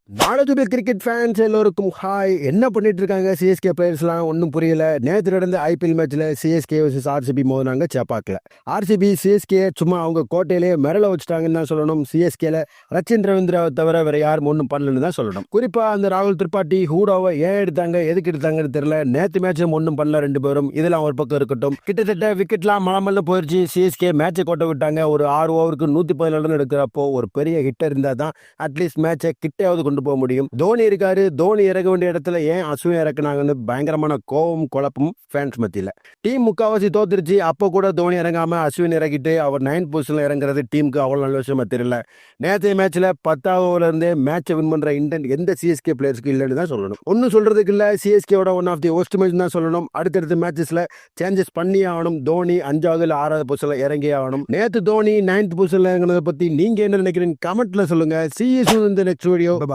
நாடதுபே cricket fans எல்லோருக்கும் hi. என்ன பண்ணிட்டு இருக்காங்க சிஎஸ்கே பிளேயர்ஸ்லாம் ஒன்றும் புரியல. நேற்று நடந்த ஐபிஎல் மேட்ச்சில் சிஎஸ்கே வர்சஸ் ஆர்சிபி மோதினாங்க சேப்பாக்கில். ஆர்சிபி சிஎஸ்கே சும்மா அவங்க கோட்டையிலே மிரள வச்சுட்டாங்கன்னு தான் சொல்லணும். சிஎஸ்கேல ரச்சின் ரவீந்திராவை தவிர வேற யாரும் ஒன்றும் பண்ணலன்னு தான் சொல்லணும். குறிப்பாக அந்த ராகுல் திரிபாட்டி ஹூடாவை ஏன் எடுத்தாங்க, எதுக்கு எடுத்தாங்கன்னு தெரியல. நேற்று மேட்சும் ஒன்றும் பண்ணல ரெண்டு பேரும். இதெல்லாம் ஒரு பக்கம் இருக்கட்டும். கிட்டத்தட்ட விக்கெட்லாம் மலமல்ல போயிடுச்சு. சிஎஸ்கே மேட்சை கோட்டை விட்டாங்க. ஒரு 6 ஓவருக்கு 117 ரன் எடுக்கிறப்போ ஒரு பெரிய ஹிட்டர் இருந்தால் தான் அட்லீஸ்ட் மேட்சை கிட்டையாவது கொண்டு போக முடியும். தோனி இருக்காரு, தோனி இறக்க வேண்டிய இடத்துல ஏன் அஸ்வின் இறக்குனாங்கன்னு பயங்கரமான கோபம் குழப்பம் ஃபேன்ஸ் மத்தியில். டீம் முக்காவாசி தோத்துருச்சு. அப்போ கூட தோனி இறங்காம அஸ்வின் இறக்கிட்டு அவர் 9th பொசிஷன்ல இறங்குறது டீமுக்கு அவ்வளோ நல்ல விஷயமா தெரியல. நேற்றைய மேட்ச்ல 10வது ஓவர்ல இருந்தே மேட்சை வின் பண்ற இன்டென்ட் எந்த சிஎஸ்கே பிளேயர்ஸ்க்கு இல்லைன்னு தான் சொல்லணும். ஒன்றும் சொல்றதுக்கு இல்லை. சிஎஸ்கேவோட one of the worst match தான் சொல்லணும். அடுத்தடுத்த மேட்சஸ்ல சேஞ்சஸ் பண்ணி ஆகணும். தோனி 5வது இல்ல 6வது பொசிஷன்ல இறங்கி ஆகணும். நேற்று தோனி 9th பொசிஷன்ல இறங்குனதை பத்தி நீங்க என்ன நினைக்கிறீங்க? கமெண்ட்ல சொல்லுங்க. See you soon in the next video. Bye bye.